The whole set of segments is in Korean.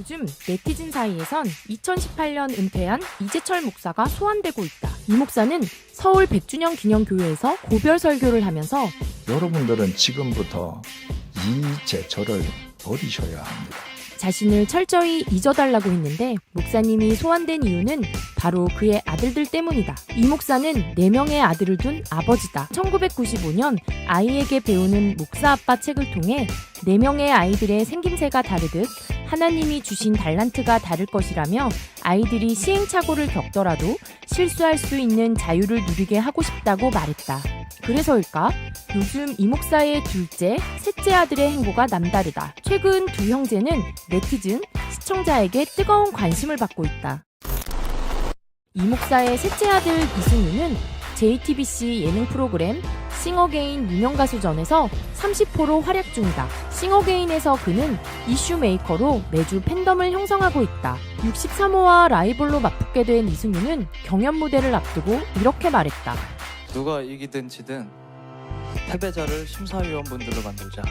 요즘 네티즌 사이에선 2018년 은퇴한 이재철 목사가 소환되고 있다. 이 목사는 서울 100주년 기념교회에서 고별 설교를 하면서 여러분들은 지금부터 이재철을 버리셔야 합니다. 자신을 철저히 잊어달라고 했는데 목사님이 소환된 이유는 바로 그의 아들들 때문이다. 이 목사는 4명의 아들을 둔 아버지다. 1995년 아이에게 배우는 목사 아빠 책을 통해 4명의 아이들의 생김새가 다르듯 하나님이 주신 달란트가 다를 것이라며 아이들이 시행착오를 겪더라도 실수할 수 있는 자유를 누리게 하고 싶다고 말했다. 그래서일까? 요즘 이 목사의 둘째, 셋째 아들의 행보가 남다르다. 최근 두 형제는 네티즌, 시청자에게 뜨거운 관심을 받고 있다. 이 목사의 셋째 아들 이승윤은 JTBC 예능 프로그램 싱어게인 무명가수전에서 30호로 활약 중이다. 싱어게인에서 그는 이슈 메이커로 매주 팬덤을 형성하고 있다. 63호와 라이벌로 맞붙게 된 이승윤은 경연 무대를 앞두고 이렇게 말했다. 누가 이기든 지든 패배자를 심사위원분들로 만들자.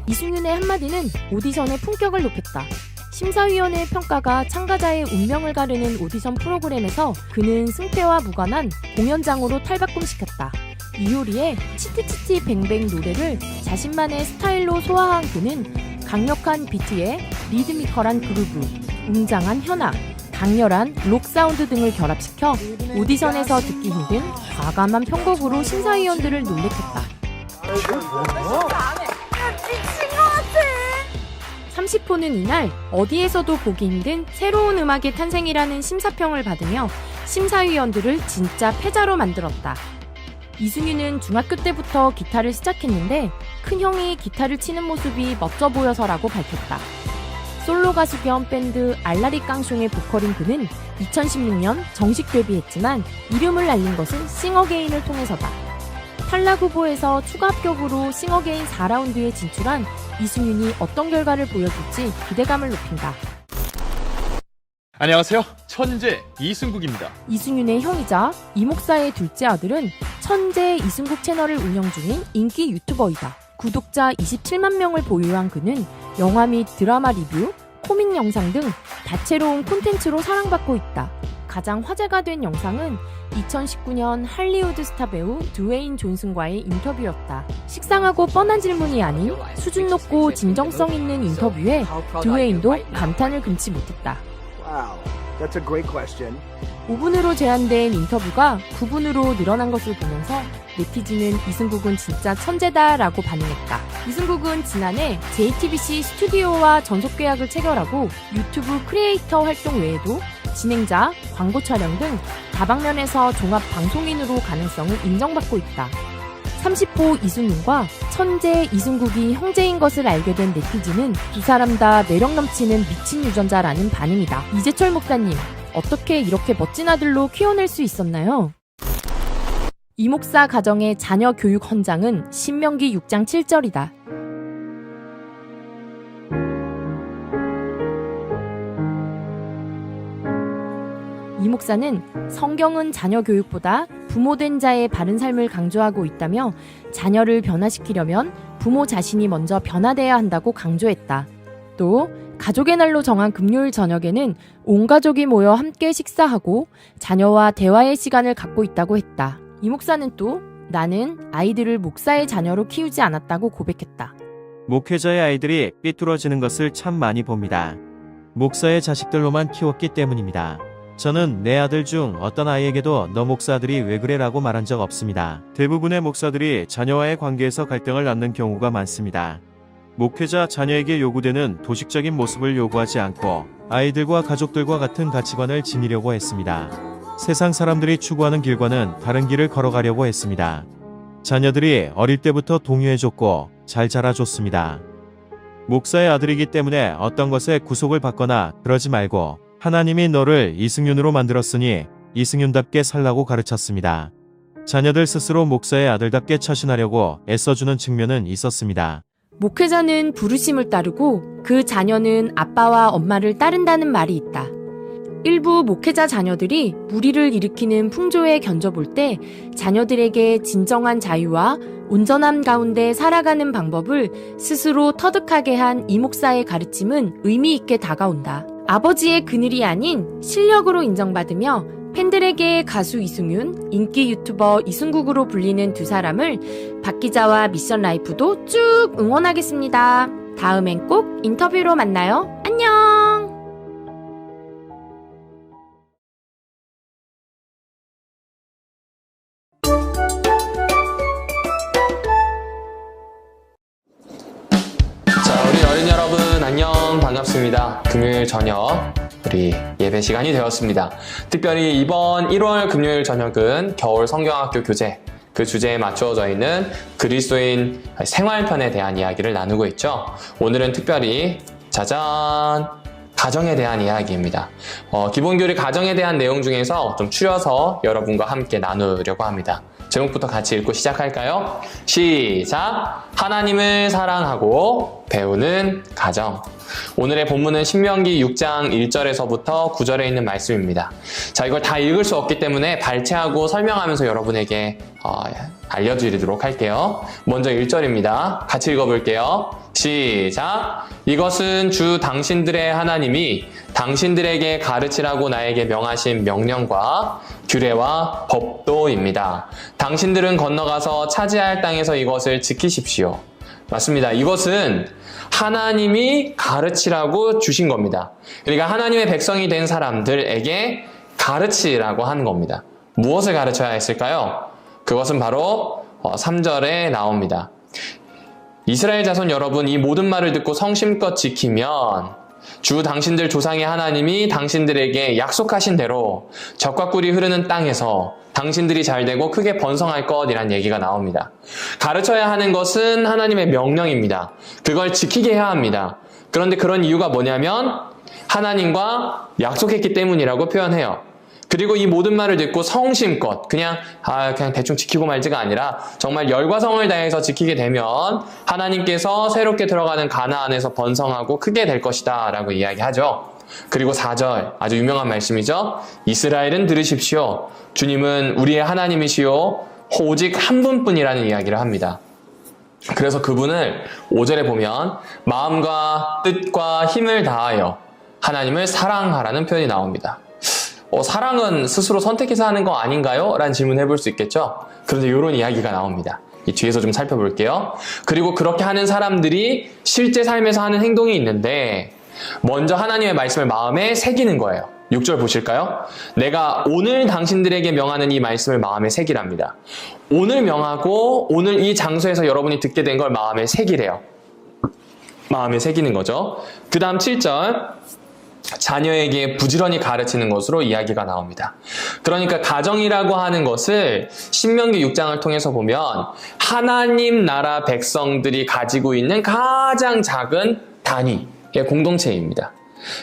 이승윤의 한마디는 오디션의 품격을 높였다. 심사위원의 평가가 참가자의 운명을 가르는 오디션 프로그램에서 그는 승패와 무관한 공연장으로 탈바꿈시켰다. 이효리의 치티치티 뱅뱅 노래를 자신만의 스타일로 소화한 그는 강력한 비트에 리드미컬한 그루브, 웅장한 현악, 강렬한 록 사운드 등을 결합시켜 오디션에서 듣기 힘든 과감한 편곡으로 심사위원들을 놀래켰다. 30호는 이날 어디에서도 보기 힘든 새로운 음악의 탄생이라는 심사평을 받으며 심사위원들을 진짜 패자로 만들었다. 이승윤은 중학교 때부터 기타를 시작했는데 큰형이 기타를 치는 모습이 멋져 보여서라고 밝혔다. 솔로 가수 겸 밴드 알라리 깡숑의 보컬인 그는 2016년 정식 데뷔했지만 이름을 알린 것은 싱어게인을 통해서다. 탈락 후보에서 추가 합격으로 싱어게인 4라운드에 진출한 이승윤이 어떤 결과를 보여줄지 기대감을 높인다. 안녕하세요. 천재 이승국입니다. 이승윤의 형이자 이 목사의 둘째 아들은 천재 이승국 채널을 운영 중인 인기 유튜버이다. 구독자 27만 명을 보유한 그는 영화 및 드라마 리뷰, 코믹 영상 등 다채로운 콘텐츠로 사랑받고 있다. 가장 화제가 된 영상은 2019년 할리우드 스타 배우 드웨인 존슨과의 인터뷰였다. 식상하고 뻔한 질문이 아닌 수준 높고 진정성 있는 인터뷰에 드웨인도 감탄을 금치 못했다. Wow, that's a great question. 5분으로 제한된 인터뷰가 9분으로 늘어난 것을 보면서 네티즌은 이승국은 진짜 천재다라고 반응했다. 이승국은 지난해 JTBC 스튜디오와 전속 계약을 체결하고 유튜브 크리에이터 활동 외에도 진행자, 광고 촬영 등 다방면에서 종합 방송인으로 가능성을 인정받고 있다. 30호 이승윤과 천재 이승국이 형제인 것을 알게 된 네티즌은 두 사람 다 매력 넘치는 미친 유전자라는 반응이다. 이재철 목사님, 어떻게 이렇게 멋진 아들로 키워낼 수 있었나요? 이 목사 가정의 자녀 교육 헌장은 신명기 6장 7절이다. 이 목사는 성경은 자녀 교육보다 부모된 자의 바른 삶을 강조하고 있다며 자녀를 변화시키려면 부모 자신이 먼저 변화돼야 한다고 강조했다. 또 가족의 날로 정한 금요일 저녁에는 온 가족이 모여 함께 식사하고 자녀와 대화의 시간을 갖고 있다고 했다. 이 목사는 또 나는 아이들을 목사의 자녀로 키우지 않았다고 고백했다. 목회자의 아이들이 삐뚤어지는 것을 참 많이 봅니다. 목사의 자식들로만 키웠기 때문입니다. 저는 내 아들 중 어떤 아이에게도 너 목사 아들이 왜 그래 라고 말한 적 없습니다. 대부분의 목사들이 자녀와의 관계에서 갈등을 낳는 경우가 많습니다. 목회자 자녀에게 요구되는 도식적인 모습을 요구하지 않고 아이들과 가족들과 같은 가치관을 지니려고 했습니다. 세상 사람들이 추구하는 길과는 다른 길을 걸어가려고 했습니다. 자녀들이 어릴 때부터 동요해줬고 잘 자라줬습니다. 목사의 아들이기 때문에 어떤 것에 구속을 받거나 그러지 말고 하나님이 너를 이승윤으로 만들었으니 이승윤답게 살라고 가르쳤습니다. 자녀들 스스로 목사의 아들답게 처신하려고 애써주는 측면은 있었습니다. 목회자는 부르심을 따르고 그 자녀는 아빠와 엄마를 따른다는 말이 있다. 일부 목회자 자녀들이 무리를 일으키는 풍조에 견져볼 때 자녀들에게 진정한 자유와 온전함 가운데 살아가는 방법을 스스로 터득하게 한 이 목사의 가르침은 의미 있게 다가온다. 아버지의 그늘이 아닌 실력으로 인정받으며 팬들에게 가수 이승윤, 인기 유튜버 이승국으로 불리는 두 사람을 박 기자와 미션 라이프도 쭉 응원하겠습니다. 다음엔 꼭 인터뷰로 만나요. 안녕! 자, 우리 어린 여러분 안녕, 반갑습니다. 금요일 저녁 우리 예배 시간이 되었습니다. 특별히 이번 1월 금요일 저녁은 겨울 성경학교 교재, 그 주제에 맞추어져 있는 그리스도인 생활편에 대한 이야기를 나누고 있죠. 오늘은 특별히 짜잔! 가정에 대한 이야기입니다. 기본교리 가정에 대한 내용 중에서 좀 추려서 여러분과 함께 나누려고 합니다. 제목부터 같이 읽고 시작할까요? 시작! 하나님을 사랑하고 배우는 가정. 오늘의 본문은 신명기 6장 1절에서부터 9절에 있는 말씀입니다. 자, 이걸 다 읽을 수 없기 때문에 발췌하고 설명하면서 여러분에게 알려드리도록 할게요. 먼저 1절입니다. 같이 읽어볼게요. 시작! 이것은 주 당신들의 하나님이 당신들에게 가르치라고 나에게 명하신 명령과 규례와 법도입니다. 당신들은 건너가서 차지할 땅에서 이것을 지키십시오. 맞습니다. 이것은 하나님이 가르치라고 주신 겁니다. 그러니까 하나님의 백성이 된 사람들에게 가르치라고 하는 겁니다. 무엇을 가르쳐야 했을까요? 그것은 바로 3절에 나옵니다. 이스라엘 자손 여러분, 이 모든 말을 듣고 성심껏 지키면 주 당신들 조상의 하나님이 당신들에게 약속하신 대로 젖과 꿀이 흐르는 땅에서 당신들이 잘되고 크게 번성할 것이란 얘기가 나옵니다. 가르쳐야 하는 것은 하나님의 명령입니다. 그걸 지키게 해야 합니다. 그런데 그런 이유가 뭐냐면 하나님과 약속했기 때문이라고 표현해요. 그리고 이 모든 말을 듣고 성심껏 그냥 대충 지키고 말지가 아니라 정말 열과 성을 다해서 지키게 되면 하나님께서 새롭게 들어가는 가나안에서 번성하고 크게 될 것이다 라고 이야기하죠. 그리고 4절, 아주 유명한 말씀이죠. 이스라엘은 들으십시오. 주님은 우리의 하나님이시요 오직 한 분뿐이라는 이야기를 합니다. 그래서 그분을 5절에 보면 마음과 뜻과 힘을 다하여 하나님을 사랑하라는 표현이 나옵니다. 사랑은 스스로 선택해서 하는 거 아닌가요? 라는 질문 해볼 수 있겠죠? 그런데 이런 이야기가 나옵니다. 이 뒤에서 좀 살펴볼게요. 그리고 그렇게 하는 사람들이 실제 삶에서 하는 행동이 있는데 먼저 하나님의 말씀을 마음에 새기는 거예요. 6절 보실까요? 내가 오늘 당신들에게 명하는 이 말씀을 마음에 새기랍니다. 오늘 명하고 오늘 이 장소에서 여러분이 듣게 된 걸 마음에 새기래요. 마음에 새기는 거죠. 그 다음 7절 자녀에게 부지런히 가르치는 것으로 이야기가 나옵니다. 그러니까 가정이라고 하는 것을 신명기 6장을 통해서 보면 하나님 나라 백성들이 가지고 있는 가장 작은 단위의 공동체입니다.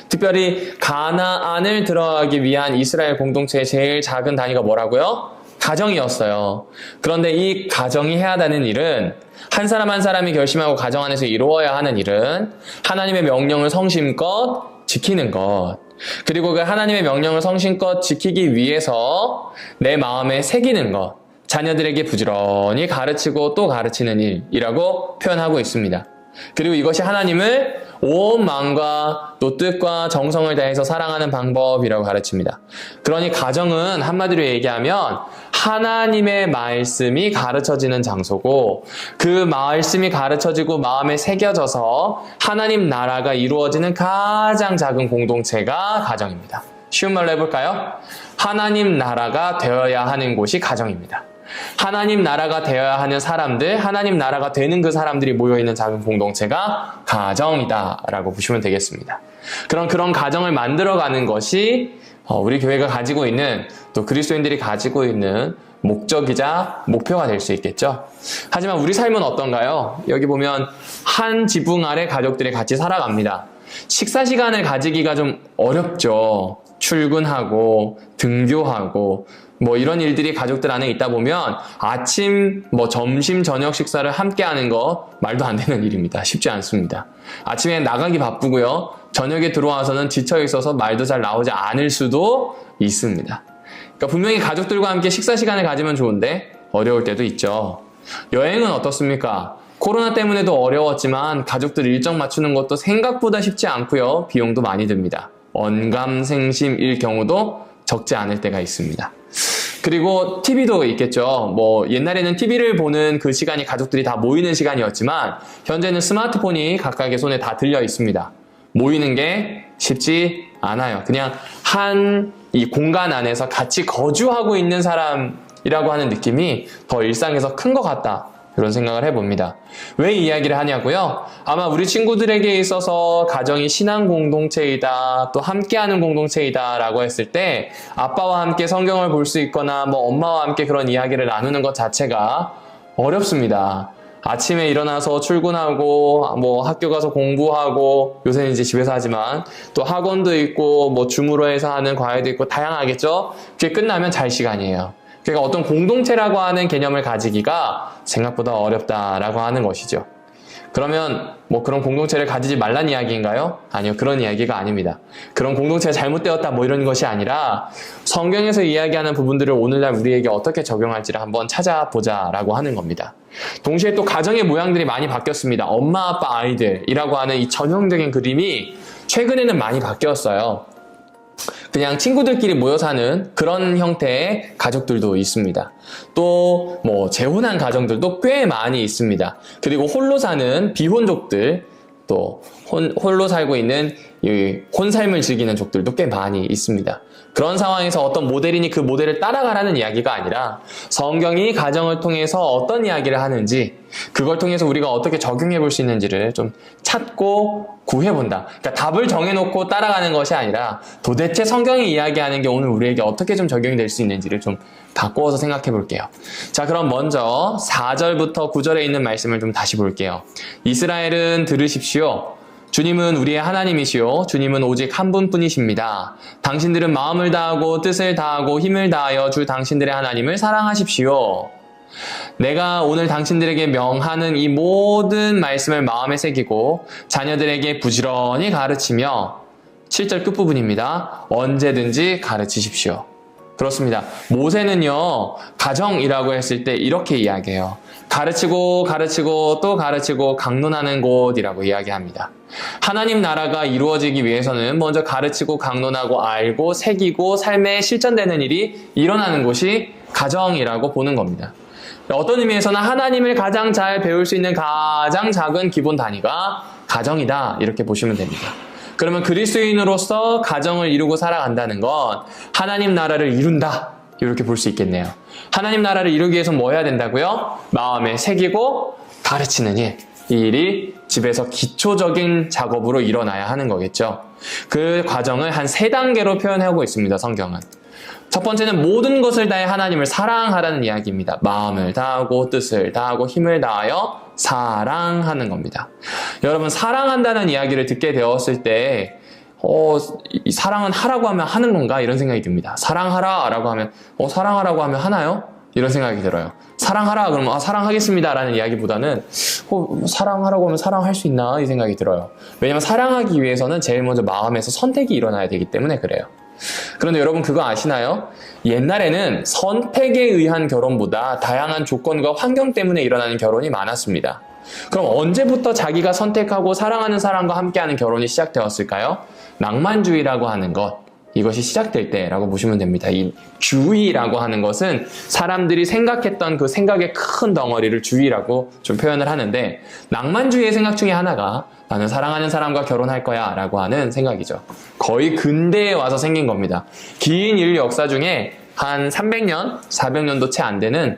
특별히 가나안을 들어가기 위한 이스라엘 공동체의 제일 작은 단위가 뭐라고요? 가정이었어요. 그런데 이 가정이 해야 하는 일은 한 사람 한 사람이 결심하고 가정 안에서 이루어야 하는 일은 하나님의 명령을 성심껏 지키는 것, 그리고 그 하나님의 명령을 성심껏 지키기 위해서 내 마음에 새기는 것, 자녀들에게 부지런히 가르치고 또 가르치는 일이라고 표현하고 있습니다. 그리고 이것이 하나님을 온 마음과 또 뜻과 정성을 다해서 사랑하는 방법이라고 가르칩니다. 그러니 가정은 한마디로 얘기하면 하나님의 말씀이 가르쳐지는 장소고 그 말씀이 가르쳐지고 마음에 새겨져서 하나님 나라가 이루어지는 가장 작은 공동체가 가정입니다. 쉬운 말로 해볼까요? 하나님 나라가 되어야 하는 곳이 가정입니다. 하나님 나라가 되어야 하는 사람들, 하나님 나라가 되는 그 사람들이 모여있는 작은 공동체가 가정이다 라고 보시면 되겠습니다. 그런 가정을 만들어가는 것이 우리 교회가 가지고 있는, 또 그리스도인들이 가지고 있는 목적이자 목표가 될 수 있겠죠. 하지만 우리 삶은 어떤가요? 여기 보면 한 지붕 아래 가족들이 같이 살아갑니다. 식사 시간을 가지기가 좀 어렵죠. 출근하고 등교하고 뭐 이런 일들이 가족들 안에 있다 보면 아침, 점심, 저녁 식사를 함께 하는 거 말도 안 되는 일입니다. 쉽지 않습니다. 아침에 나가기 바쁘고요. 저녁에 들어와서는 지쳐 있어서 말도 잘 나오지 않을 수도 있습니다. 그러니까 분명히 가족들과 함께 식사 시간을 가지면 좋은데 어려울 때도 있죠. 여행은 어떻습니까? 코로나 때문에도 어려웠지만 가족들 일정 맞추는 것도 생각보다 쉽지 않고요. 비용도 많이 듭니다. 언감생심일 경우도 적지 않을 때가 있습니다. 그리고 TV도 있겠죠. 옛날에는 TV를 보는 그 시간이 가족들이 다 모이는 시간이었지만 현재는 스마트폰이 각각의 손에 다 들려 있습니다. 모이는 게 쉽지 않아요. 그냥 이 공간 안에서 같이 거주하고 있는 사람이라고 하는 느낌이 더 일상에서 큰 것 같다. 그런 생각을 해봅니다. 왜 이 이야기를 하냐고요? 아마 우리 친구들에게 있어서 가정이 신앙 공동체이다, 또 함께하는 공동체이다 라고 했을 때 아빠와 함께 성경을 볼 수 있거나 엄마와 함께 그런 이야기를 나누는 것 자체가 어렵습니다. 아침에 일어나서 출근하고 학교 가서 공부하고 요새는 이제 집에서 하지만 또 학원도 있고 줌으로 해서 하는 과외도 있고 다양하겠죠? 그게 끝나면 잘 시간이에요. 그러니까 어떤 공동체라고 하는 개념을 가지기가 생각보다 어렵다라고 하는 것이죠. 그러면 그런 공동체를 가지지 말란 이야기인가요? 아니요, 그런 이야기가 아닙니다. 그런 공동체가 잘못되었다 이런 것이 아니라 성경에서 이야기하는 부분들을 오늘날 우리에게 어떻게 적용할지를 한번 찾아보자라고 하는 겁니다. 동시에 또 가정의 모양들이 많이 바뀌었습니다. 엄마, 아빠, 아이들이라고 하는 이 전형적인 그림이 최근에는 많이 바뀌었어요. 그냥 친구들끼리 모여 사는 그런 형태의 가족들도 있습니다. 또 재혼한 가정들도 꽤 많이 있습니다. 그리고 홀로 사는 비혼족들, 또 홀로 살고 있는 이 혼삶을 즐기는 족들도 꽤 많이 있습니다. 그런 상황에서 어떤 모델이니 그 모델을 따라가라는 이야기가 아니라 성경이 가정을 통해서 어떤 이야기를 하는지 그걸 통해서 우리가 어떻게 적용해 볼 수 있는지를 좀 찾고 구해본다. 그러니까 답을 정해놓고 따라가는 것이 아니라 도대체 성경이 이야기하는 게 오늘 우리에게 어떻게 좀 적용이 될 수 있는지를 좀 바꾸어서 생각해 볼게요. 자, 그럼 먼저 4절부터 9절에 있는 말씀을 좀 다시 볼게요. 이스라엘은 들으십시오. 주님은 우리의 하나님이시오. 주님은 오직 한 분뿐이십니다. 당신들은 마음을 다하고 뜻을 다하고 힘을 다하여 주 당신들의 하나님을 사랑하십시오. 내가 오늘 당신들에게 명하는 이 모든 말씀을 마음에 새기고 자녀들에게 부지런히 가르치며 7절 끝부분입니다. 언제든지 가르치십시오. 그렇습니다. 모세는요, 가정이라고 했을 때 이렇게 이야기해요. 가르치고 또 가르치고 강론하는 곳이라고 이야기합니다. 하나님 나라가 이루어지기 위해서는 먼저 가르치고 강론하고 알고 새기고 삶에 실천되는 일이 일어나는 곳이 가정이라고 보는 겁니다. 어떤 의미에서는 하나님을 가장 잘 배울 수 있는 가장 작은 기본 단위가 가정이다, 이렇게 보시면 됩니다. 그러면 그리스도인으로서 가정을 이루고 살아간다는 건 하나님 나라를 이룬다, 이렇게 볼 수 있겠네요. 하나님 나라를 이루기 위해서 뭐 해야 된다고요? 마음에 새기고 가르치는 일. 이 일이 집에서 기초적인 작업으로 일어나야 하는 거겠죠. 그 과정을 한 3단계로 표현하고 있습니다, 성경은. 첫 번째는 모든 것을 다해 하나님을 사랑하라는 이야기입니다. 마음을 다하고 뜻을 다하고 힘을 다하여 사랑하는 겁니다. 여러분, 사랑한다는 이야기를 듣게 되었을 때 이 사랑은 하라고 하면 하는 건가? 이런 생각이 듭니다. 사랑하라 라고 하면 사랑하라고 하면 하나요? 이런 생각이 들어요. 사랑하라 그러면 사랑하겠습니다 라는 이야기보다는 사랑하라고 하면 사랑할 수 있나? 이 생각이 들어요. 왜냐면 사랑하기 위해서는 제일 먼저 마음에서 선택이 일어나야 되기 때문에 그래요. 그런데 여러분, 그거 아시나요? 옛날에는 선택에 의한 결혼보다 다양한 조건과 환경 때문에 일어나는 결혼이 많았습니다. 그럼 언제부터 자기가 선택하고 사랑하는 사람과 함께하는 결혼이 시작되었을까요? 낭만주의라고 하는 것, 이것이 시작될 때라고 보시면 됩니다. 이 주의라고 하는 것은 사람들이 생각했던 그 생각의 큰 덩어리를 주의라고 좀 표현을 하는데, 낭만주의의 생각 중에 하나가 나는 사랑하는 사람과 결혼할 거야 라고 하는 생각이죠. 거의 근대에 와서 생긴 겁니다. 긴 인류 역사 중에 한 300년, 400년도 채 안 되는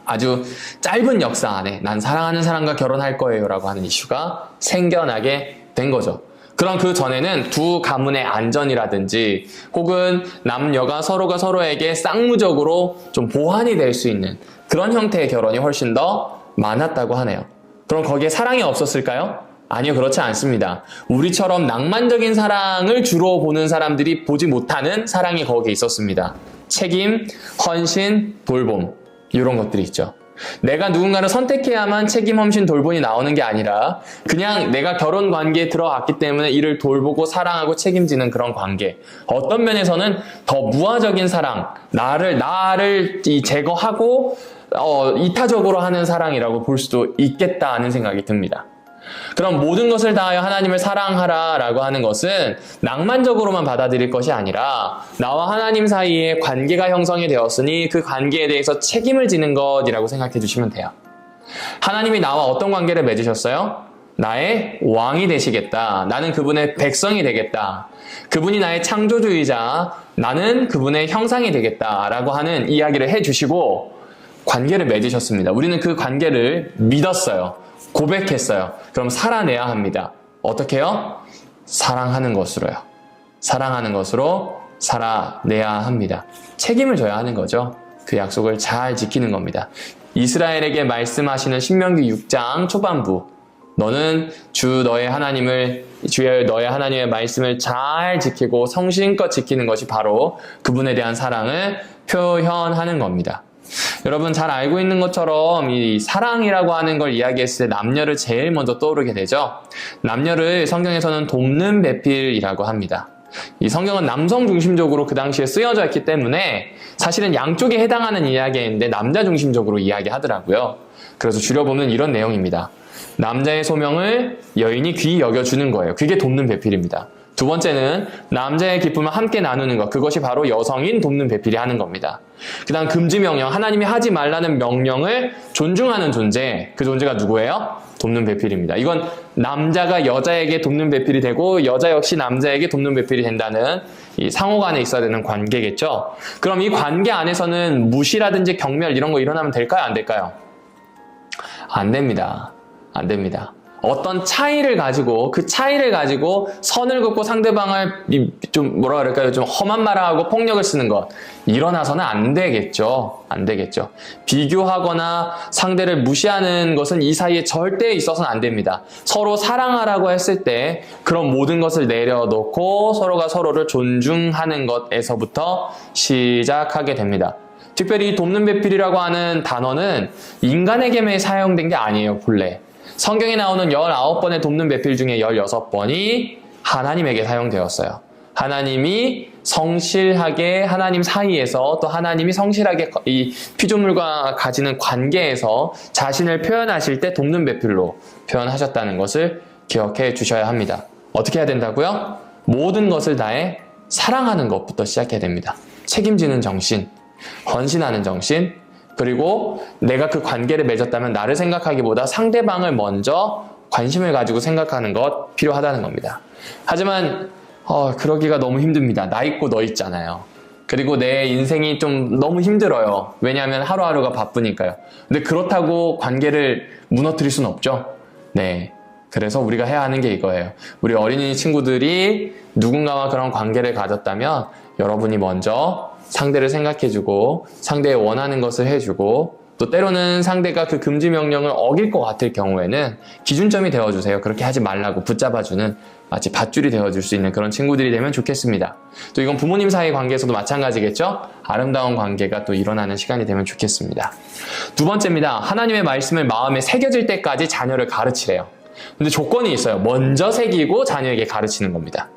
아주 짧은 역사 안에 난 사랑하는 사람과 결혼할 거예요 라고 하는 이슈가 생겨나게 된 거죠. 그럼 그 전에는 두 가문의 안전이라든지 혹은 남녀가 서로가 서로에게 쌍무적으로 좀 보완이 될 수 있는 그런 형태의 결혼이 훨씬 더 많았다고 하네요. 그럼 거기에 사랑이 없었을까요? 아니요, 그렇지 않습니다. 우리처럼 낭만적인 사랑을 주로 보는 사람들이 보지 못하는 사랑이 거기에 있었습니다. 책임, 헌신, 돌봄 이런 것들이 있죠. 내가 누군가를 선택해야만 책임, 헌신, 돌봄이 나오는 게 아니라 그냥 내가 결혼 관계에 들어갔기 때문에 이를 돌보고 사랑하고 책임지는 그런 관계. 어떤 면에서는 더 무화적인 사랑, 나를 제거하고 이타적으로 하는 사랑이라고 볼 수도 있겠다 하는 생각이 듭니다. 그럼 모든 것을 다하여 하나님을 사랑하라 라고 하는 것은 낭만적으로만 받아들일 것이 아니라 나와 하나님 사이에 관계가 형성이 되었으니 그 관계에 대해서 책임을 지는 것이라고 생각해 주시면 돼요. 하나님이 나와 어떤 관계를 맺으셨어요? 나의 왕이 되시겠다. 나는 그분의 백성이 되겠다. 그분이 나의 창조주이자 나는 그분의 형상이 되겠다 라고 하는 이야기를 해주시고 관계를 맺으셨습니다. 우리는 그 관계를 믿었어요. 고백했어요. 그럼 살아내야 합니다. 어떻게요? 사랑하는 것으로요. 사랑하는 것으로 살아내야 합니다. 책임을 져야 하는 거죠. 그 약속을 잘 지키는 겁니다. 이스라엘에게 말씀하시는 신명기 6장 초반부 너는 주의 너의 하나님의 말씀을 잘 지키고 성심껏 지키는 것이 바로 그분에 대한 사랑을 표현하는 겁니다. 여러분 잘 알고 있는 것처럼 이 사랑이라고 하는 걸 이야기했을 때 남녀를 제일 먼저 떠오르게 되죠. 남녀를 성경에서는 돕는 배필이라고 합니다. 이 성경은 남성 중심적으로 그 당시에 쓰여져 있기 때문에 사실은 양쪽에 해당하는 이야기인데 남자 중심적으로 이야기하더라고요. 그래서 줄여보면 이런 내용입니다. 남자의 소명을 여인이 귀히 여겨주는 거예요. 그게 돕는 배필입니다. 두 번째는 남자의 기쁨을 함께 나누는 것. 그것이 바로 여성인 돕는 배필이 하는 겁니다. 그 다음 금지 명령. 하나님이 하지 말라는 명령을 존중하는 존재. 그 존재가 누구예요? 돕는 배필입니다. 이건 남자가 여자에게 돕는 배필이 되고 여자 역시 남자에게 돕는 배필이 된다는 이 상호간에 있어야 되는 관계겠죠. 그럼 이 관계 안에서는 무시라든지 경멸 이런 거 일어나면 될까요? 안 될까요? 안 됩니다. 안 됩니다. 어떤 차이를 가지고 그 차이를 가지고 선을 긋고 상대방을 좀 뭐라 그럴까요? 좀 험한 말을 하고 폭력을 쓰는 것 일어나서는 안 되겠죠. 안 되겠죠. 비교하거나 상대를 무시하는 것은 이 사이에 절대 있어서는 안 됩니다. 서로 사랑하라고 했을 때 그런 모든 것을 내려놓고 서로가 서로를 존중하는 것에서부터 시작하게 됩니다. 특별히 이 돕는 배필이라고 하는 단어는 인간에게만 사용된 게 아니에요. 본래. 성경에 나오는 19번의 돕는 배필 중에 16번이 하나님에게 사용되었어요. 하나님이 성실하게 하나님 사이에서 또 하나님이 성실하게 이 피조물과 가지는 관계에서 자신을 표현하실 때 돕는 배필로 표현하셨다는 것을 기억해 주셔야 합니다. 어떻게 해야 된다고요? 모든 것을 다해 사랑하는 것부터 시작해야 됩니다. 책임지는 정신, 헌신하는 정신, 그리고 내가 그 관계를 맺었다면 나를 생각하기보다 상대방을 먼저 관심을 가지고 생각하는 것 필요하다는 겁니다. 하지만 그러기가 너무 힘듭니다. 나 있고 너 있잖아요. 그리고 내 인생이 좀 너무 힘들어요. 왜냐하면 하루하루가 바쁘니까요. 근데 그렇다고 관계를 무너뜨릴 수는 없죠. 네. 그래서 우리가 해야 하는 게 이거예요. 우리 어린이 친구들이 누군가와 그런 관계를 가졌다면 여러분이 먼저 상대를 생각해주고 상대의 원하는 것을 해주고 또 때로는 상대가 그 금지 명령을 어길 것 같을 경우에는 기준점이 되어주세요. 그렇게 하지 말라고 붙잡아주는 마치 밧줄이 되어줄 수 있는 그런 친구들이 되면 좋겠습니다. 또 이건 부모님 사이 관계에서도 마찬가지겠죠? 아름다운 관계가 또 일어나는 시간이 되면 좋겠습니다. 두 번째입니다. 하나님의 말씀을 마음에 새겨질 때까지 자녀를 가르치래요. 근데 조건이 있어요. 먼저 새기고 자녀에게 가르치는 겁니다.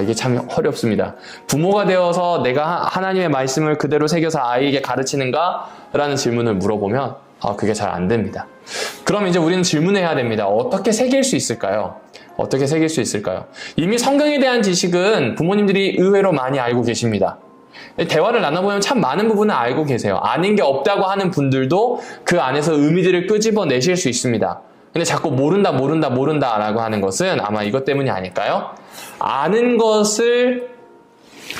이게 참 어렵습니다. 부모가 되어서 내가 하나님의 말씀을 그대로 새겨서 아이에게 가르치는가? 라는 질문을 물어보면 그게 잘 안 됩니다. 그럼 이제 우리는 질문해야 됩니다. 어떻게 새길 수 있을까요? 어떻게 새길 수 있을까요? 이미 성경에 대한 지식은 부모님들이 의외로 많이 알고 계십니다. 대화를 나눠보면 참 많은 부분을 알고 계세요. 아는 게 없다고 하는 분들도 그 안에서 의미들을 끄집어내실 수 있습니다. 근데 자꾸 모른다 라고 하는 것은 아마 이것 때문이 아닐까요? 아는 것을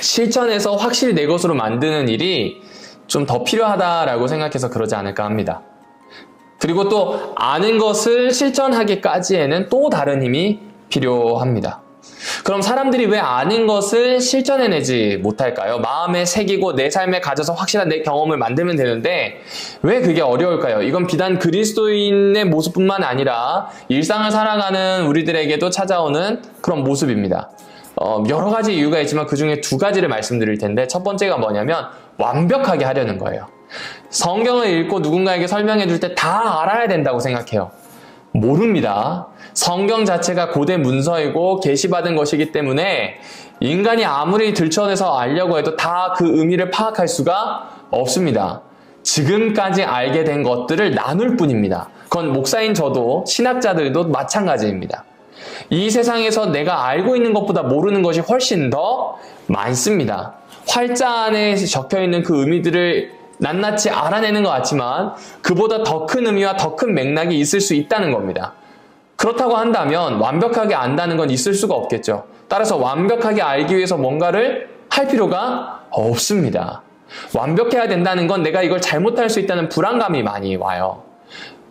실천해서 확실히 내 것으로 만드는 일이 좀 더 필요하다라고 생각해서 그러지 않을까 합니다. 그리고 또 아는 것을 실천하기까지에는 또 다른 힘이 필요합니다. 그럼 사람들이 왜 아는 것을 실천해내지 못할까요? 마음에 새기고 내 삶에 가져서 확실한 내 경험을 만들면 되는데 왜 그게 어려울까요? 이건 비단 그리스도인의 모습뿐만 아니라 일상을 살아가는 우리들에게도 찾아오는 그런 모습입니다. 여러 가지 이유가 있지만 그 중에 두 가지를 말씀드릴 텐데 첫 번째가 뭐냐면 완벽하게 하려는 거예요. 성경을 읽고 누군가에게 설명해 줄 때 다 알아야 된다고 생각해요. 모릅니다. 성경 자체가 고대 문서이고 계시받은 것이기 때문에 인간이 아무리 들춰내서 알려고 해도 다 그 의미를 파악할 수가 없습니다. 지금까지 알게 된 것들을 나눌 뿐입니다. 그건 목사인 저도 신학자들도 마찬가지입니다. 이 세상에서 내가 알고 있는 것보다 모르는 것이 훨씬 더 많습니다. 활자 안에 적혀있는 그 의미들을 낱낱이 알아내는 것 같지만 그보다 더 큰 의미와 더 큰 맥락이 있을 수 있다는 겁니다. 그렇다고 한다면 완벽하게 안다는 건 있을 수가 없겠죠. 따라서 완벽하게 알기 위해서 뭔가를 할 필요가 없습니다. 완벽해야 된다는 건 내가 이걸 잘못할 수 있다는 불안감이 많이 와요.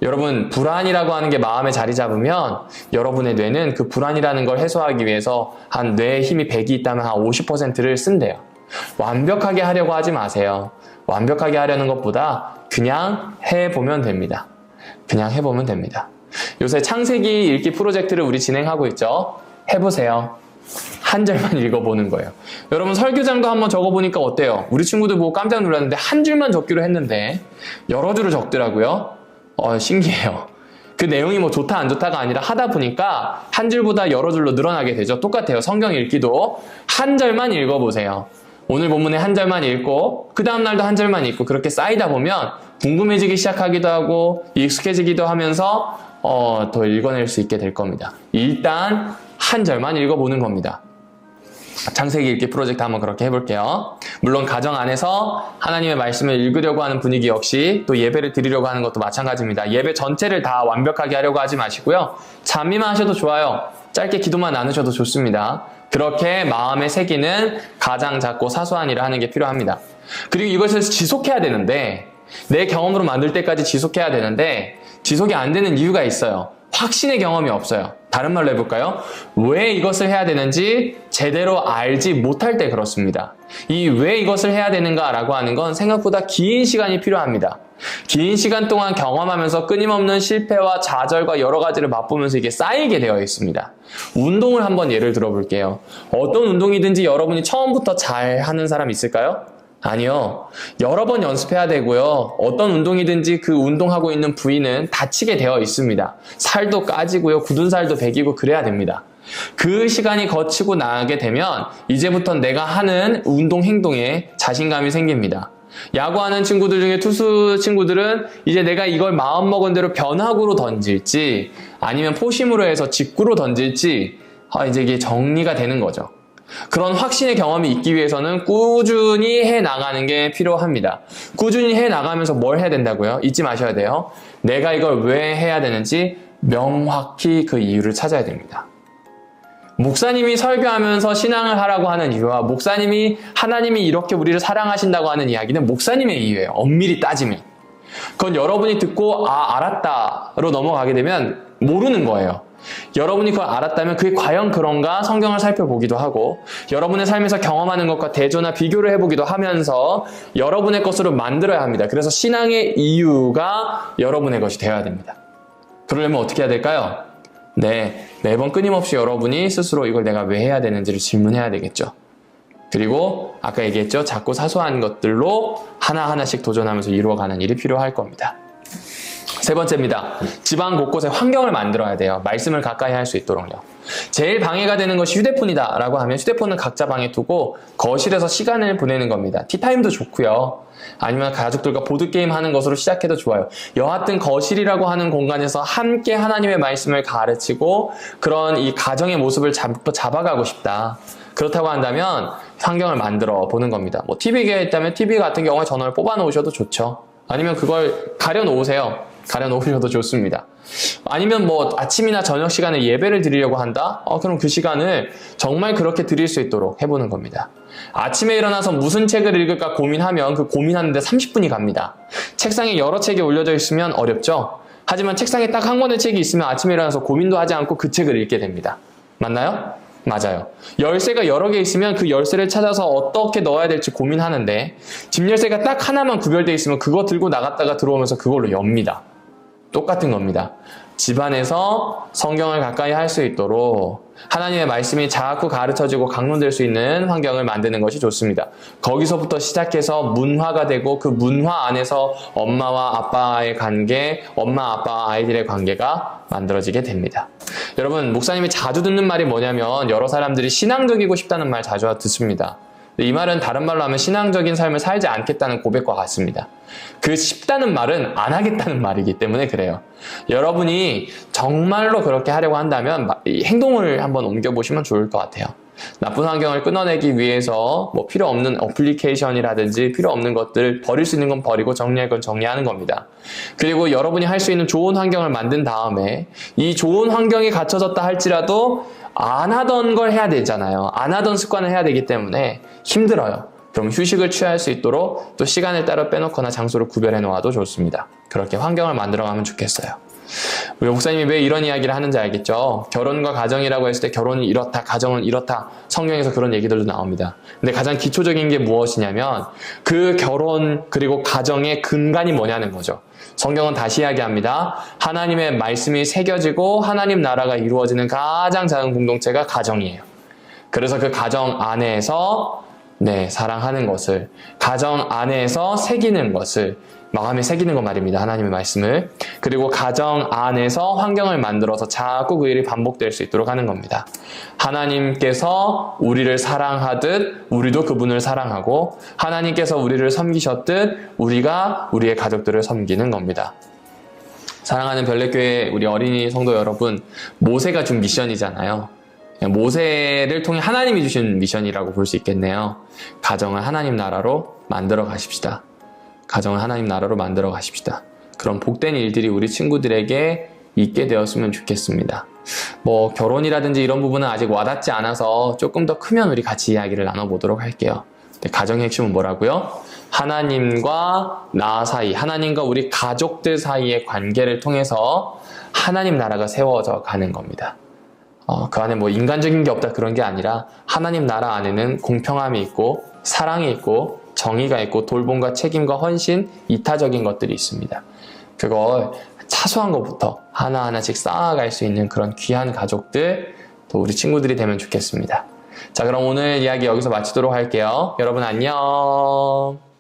여러분, 불안이라고 하는 게 마음에 자리 잡으면 여러분의 뇌는 그 불안이라는 걸 해소하기 위해서 한 뇌에 힘이 100이 있다면 한 50%를 쓴대요. 완벽하게 하려고 하지 마세요. 완벽하게 하려는 것보다 그냥 해보면 됩니다. 그냥 해보면 됩니다. 요새 창세기 읽기 프로젝트를 우리 진행하고 있죠. 해보세요. 한 절만 읽어보는 거예요. 여러분 설교장도 한번 적어보니까 어때요? 우리 친구들 보고 깜짝 놀랐는데 한 줄만 적기로 했는데 여러 줄을 적더라고요. 신기해요. 그 내용이 뭐 좋다 안 좋다가 아니라 하다 보니까 한 줄보다 여러 줄로 늘어나게 되죠. 똑같아요. 성경 읽기도 한 절만 읽어보세요. 오늘 본문에 한 절만 읽고 그 다음날도 한 절만 읽고 그렇게 쌓이다 보면 궁금해지기 시작하기도 하고 익숙해지기도 하면서 더 읽어낼 수 있게 될 겁니다. 일단 한 절만 읽어보는 겁니다. 창세기 읽기 프로젝트 한번 그렇게 해볼게요. 물론 가정 안에서 하나님의 말씀을 읽으려고 하는 분위기 역시 또 예배를 드리려고 하는 것도 마찬가지입니다. 예배 전체를 다 완벽하게 하려고 하지 마시고요. 잠미만 하셔도 좋아요. 짧게 기도만 나누셔도 좋습니다. 그렇게 마음에 새기는 가장 작고 사소한 일을 하는 게 필요합니다. 그리고 이것을 지속해야 되는데 내 경험으로 만들 때까지 지속해야 되는데 지속이 안 되는 이유가 있어요. 확신의 경험이 없어요. 다른 말로 해볼까요? 왜 이것을 해야 되는지 제대로 알지 못할 때 그렇습니다. 이 왜 이것을 해야 되는가라고 하는 건 생각보다 긴 시간이 필요합니다. 긴 시간 동안 경험하면서 끊임없는 실패와 좌절과 여러 가지를 맛보면서 이게 쌓이게 되어 있습니다. 운동을 한번 예를 들어볼게요. 어떤 운동이든지 여러분이 처음부터 잘 하는 사람 있을까요? 아니요. 여러 번 연습해야 되고요. 어떤 운동이든지 그 운동하고 있는 부위는 다치게 되어 있습니다. 살도 까지고요. 굳은 살도 배기고 그래야 됩니다. 그 시간이 거치고 나가게 되면 이제부터 내가 하는 운동 행동에 자신감이 생깁니다. 야구하는 친구들 중에 투수 친구들은 이제 내가 이걸 마음먹은 대로 변화구로 던질지 아니면 포심으로 해서 직구로 던질지 이제 이게 정리가 되는 거죠. 그런 확신의 경험이 있기 위해서는 꾸준히 해나가는 게 필요합니다. 꾸준히 해나가면서 뭘 해야 된다고요? 잊지 마셔야 돼요. 내가 이걸 왜 해야 되는지 명확히 그 이유를 찾아야 됩니다. 목사님이 설교하면서 신앙을 하라고 하는 이유와 목사님이 하나님이 이렇게 우리를 사랑하신다고 하는 이야기는 목사님의 이유예요. 엄밀히 따지면. 그건 여러분이 듣고 알았다로 넘어가게 되면 모르는 거예요. 여러분이 그걸 알았다면 그게 과연 그런가 성경을 살펴보기도 하고 여러분의 삶에서 경험하는 것과 대조나 비교를 해보기도 하면서 여러분의 것으로 만들어야 합니다. 그래서 신앙의 이유가 여러분의 것이 되어야 됩니다. 그러려면 어떻게 해야 될까요? 네, 매번 끊임없이 여러분이 스스로 이걸 내가 왜 해야 되는지를 질문해야 되겠죠. 그리고 아까 얘기했죠. 작고 사소한 것들로 하나하나씩 도전하면서 이루어가는 일이 필요할 겁니다. 세 번째입니다. 집안 곳곳에 환경을 만들어야 돼요. 말씀을 가까이 할 수 있도록요. 제일 방해가 되는 것이 휴대폰이다 라고 하면 휴대폰은 각자 방에 두고 거실에서 시간을 보내는 겁니다. 티타임도 좋고요. 아니면 가족들과 보드게임 하는 것으로 시작해도 좋아요. 여하튼 거실이라고 하는 공간에서 함께 하나님의 말씀을 가르치고 그런 이 가정의 모습을 잡아가고 싶다. 그렇다고 한다면 환경을 만들어 보는 겁니다. 뭐 TV가 있다면 TV 같은 경우에 전원을 뽑아 놓으셔도 좋죠. 아니면 그걸 가려 놓으세요. 가려 놓으셔도 좋습니다. 아니면 뭐 아침이나 저녁 시간에 예배를 드리려고 한다? 그럼 그 시간을 정말 그렇게 드릴 수 있도록 해보는 겁니다. 아침에 일어나서 무슨 책을 읽을까 고민하면 그 고민하는데 30분이 갑니다. 책상에 여러 책이 올려져 있으면 어렵죠? 하지만 책상에 딱 한 권의 책이 있으면 아침에 일어나서 고민도 하지 않고 그 책을 읽게 됩니다. 맞나요? 맞아요. 열쇠가 여러 개 있으면 그 열쇠를 찾아서 어떻게 넣어야 될지 고민하는데 집 열쇠가 딱 하나만 구별되어 있으면 그거 들고 나갔다가 들어오면서 그걸로 엽니다. 똑같은 겁니다. 집안에서 성경을 가까이 할 수 있도록 하나님의 말씀이 자꾸 가르쳐지고 강론될 수 있는 환경을 만드는 것이 좋습니다. 거기서부터 시작해서 문화가 되고 그 문화 안에서 엄마와 아빠의 관계, 엄마, 아빠, 아이들의 관계가 만들어지게 됩니다. 여러분, 목사님이 자주 듣는 말이 뭐냐면 여러 사람들이 신앙적이고 싶다는 말 자주 듣습니다. 이 말은 다른 말로 하면 신앙적인 삶을 살지 않겠다는 고백과 같습니다. 그 쉽다는 말은 안 하겠다는 말이기 때문에 그래요. 여러분이 정말로 그렇게 하려고 한다면 행동을 한번 옮겨보시면 좋을 것 같아요. 나쁜 환경을 끊어내기 위해서 뭐 필요 없는 어플리케이션이라든지 필요 없는 것들 버릴 수 있는 건 버리고 정리할 건 정리하는 겁니다. 그리고 여러분이 할 수 있는 좋은 환경을 만든 다음에 이 좋은 환경이 갖춰졌다 할지라도 안 하던 걸 해야 되잖아요. 안 하던 습관을 해야 되기 때문에 힘들어요. 그럼 휴식을 취할 수 있도록 또 시간을 따로 빼놓거나 장소를 구별해 놓아도 좋습니다. 그렇게 환경을 만들어가면 좋겠어요. 우리 목사님이 왜 이런 이야기를 하는지 알겠죠? 결혼과 가정이라고 했을 때 결혼이 이렇다, 가정은 이렇다. 성경에서 그런 얘기들도 나옵니다. 근데 가장 기초적인 게 무엇이냐면 그 결혼 그리고 가정의 근간이 뭐냐는 거죠. 성경은 다시 이야기합니다. 하나님의 말씀이 새겨지고 하나님 나라가 이루어지는 가장 작은 공동체가 가정이에요. 그래서 그 가정 안에서 사랑하는 것을, 가정 안에서 새기는 것을, 마음에 새기는 것 말입니다. 하나님의 말씀을. 그리고 가정 안에서 환경을 만들어서 자꾸 그 일이 반복될 수 있도록 하는 겁니다. 하나님께서 우리를 사랑하듯 우리도 그분을 사랑하고 하나님께서 우리를 섬기셨듯 우리가 우리의 가족들을 섬기는 겁니다. 사랑하는 별내교회 우리 어린이 성도 여러분, 모세가 준 미션이잖아요. 모세를 통해 하나님이 주신 미션이라고 볼 수 있겠네요. 가정을 하나님 나라로 만들어 가십시다. 가정을 하나님 나라로 만들어 가십시다. 그런 복된 일들이 우리 친구들에게 있게 되었으면 좋겠습니다. 뭐 결혼이라든지 이런 부분은 아직 와닿지 않아서 조금 더 크면 우리 같이 이야기를 나눠보도록 할게요. 가정의 핵심은 뭐라고요? 하나님과 나 사이, 하나님과 우리 가족들 사이의 관계를 통해서 하나님 나라가 세워져 가는 겁니다. 그 안에 뭐 인간적인 게 없다 그런 게 아니라 하나님 나라 안에는 공평함이 있고 사랑이 있고 정의가 있고 돌봄과 책임과 헌신, 이타적인 것들이 있습니다. 그걸 사소한 것부터 하나하나씩 쌓아갈 수 있는 그런 귀한 가족들, 또 우리 친구들이 되면 좋겠습니다. 자, 그럼 오늘 이야기 여기서 마치도록 할게요. 여러분 안녕.